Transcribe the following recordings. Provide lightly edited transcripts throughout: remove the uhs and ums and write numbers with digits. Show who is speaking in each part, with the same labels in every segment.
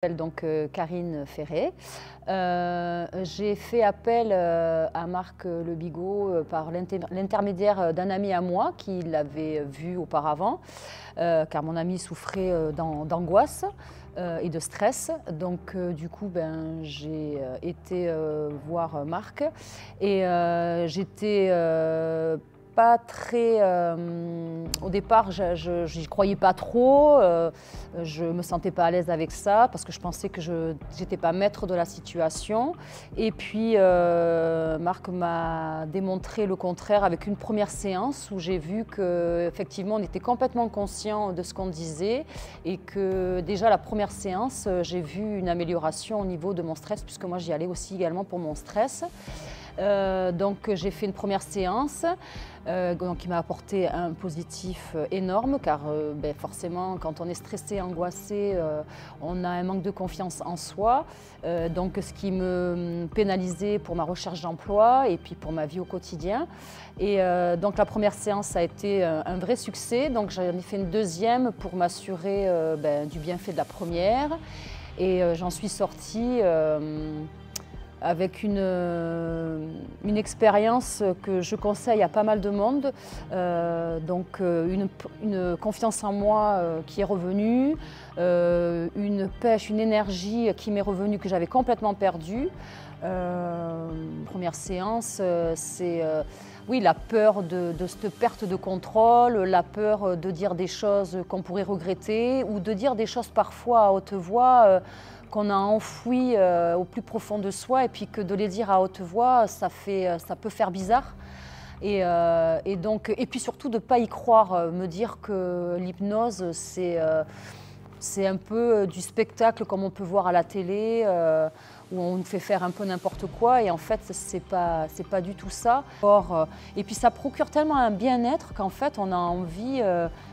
Speaker 1: Donc Karine Ferré. J'ai fait appel à Marc Le Bigot par l'intermédiaire d'un ami à moi qui l'avait vu auparavant, car mon ami souffrait d'angoisse et de stress. Donc du coup, j'ai été voir Marc et j'étais pas très... au départ, je n'y croyais pas trop, je me sentais pas à l'aise avec ça parce que je pensais que je n'étais pas maître de la situation. Et puis Marc m'a démontré le contraire avec une première séance où j'ai vu qu'effectivement on était complètement conscient de ce qu'on disait et que déjà la première séance, j'ai vu une amélioration au niveau de mon stress puisque moi j'y allais aussi également pour mon stress. Donc j'ai fait une première séance qui m'a apporté un positif énorme car forcément quand on est stressé, angoissé, on a un manque de confiance en soi, donc ce qui me pénalisait pour ma recherche d'emploi et puis pour ma vie au quotidien. Et donc la première séance a été un vrai succès, donc j'en ai fait une deuxième pour m'assurer du bienfait de la première et j'en suis sortie avec une expérience que je conseille à pas mal de monde, donc une confiance en moi qui est revenue, une pêche, une énergie qui m'est revenue que j'avais complètement perdue. Première séance, c'est oui, la peur de cette perte de contrôle, la peur de dire des choses qu'on pourrait regretter ou de dire des choses parfois à haute voix qu'on a enfouies au plus profond de soi et puis que de les dire à haute voix, ça peut faire bizarre. Et puis surtout de ne pas y croire, me dire que l'hypnose c'est un peu du spectacle comme on peut voir à la télé, où on nous fait faire un peu n'importe quoi et en fait c'est pas du tout ça. Et puis ça procure tellement un bien-être qu'en fait on a envie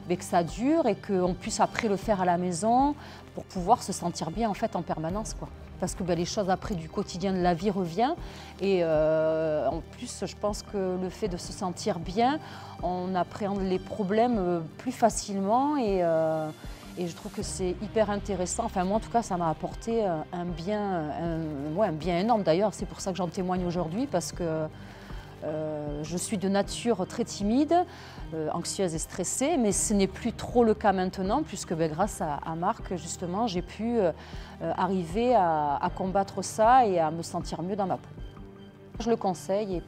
Speaker 1: que ça dure et qu'on puisse après le faire à la maison pour pouvoir se sentir bien en fait en permanence, quoi. Parce que les choses après du quotidien de la vie revient et en plus je pense que le fait de se sentir bien, on appréhende les problèmes plus facilement et je trouve que c'est hyper intéressant. Enfin, moi, en tout cas, ça m'a apporté un bien énorme d'ailleurs. C'est pour ça que j'en témoigne aujourd'hui, parce que je suis de nature très timide, anxieuse et stressée, mais ce n'est plus trop le cas maintenant, puisque grâce à Marc, justement, j'ai pu arriver à combattre ça et à me sentir mieux dans ma peau. Je le conseille et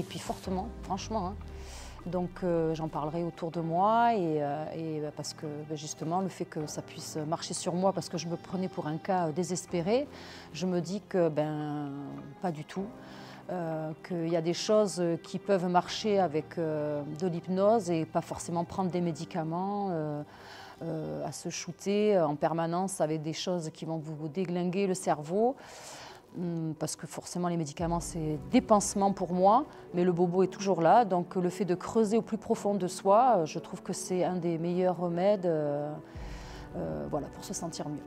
Speaker 1: puis fortement, franchement. Hein. Donc j'en parlerai autour de moi parce que justement le fait que ça puisse marcher sur moi parce que je me prenais pour un cas désespéré, je me dis que pas du tout, qu'il y a des choses qui peuvent marcher avec de l'hypnose et pas forcément prendre des médicaments, à se shooter en permanence avec des choses qui vont vous déglinguer le cerveau. Parce que forcément les médicaments c'est des pansements pour moi, mais le bobo est toujours là, donc le fait de creuser au plus profond de soi, je trouve que c'est un des meilleurs remèdes pour se sentir mieux.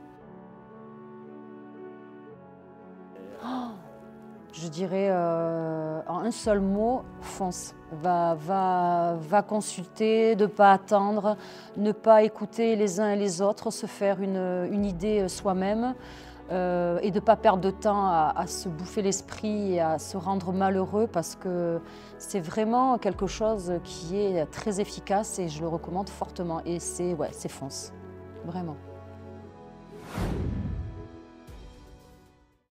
Speaker 1: Je dirais en un seul mot, fonce. Va consulter, ne pas attendre, ne pas écouter les uns et les autres, se faire une idée soi-même. Et de ne pas perdre de temps à se bouffer l'esprit et à se rendre malheureux parce que c'est vraiment quelque chose qui est très efficace et je le recommande fortement. Et c'est fonce, vraiment.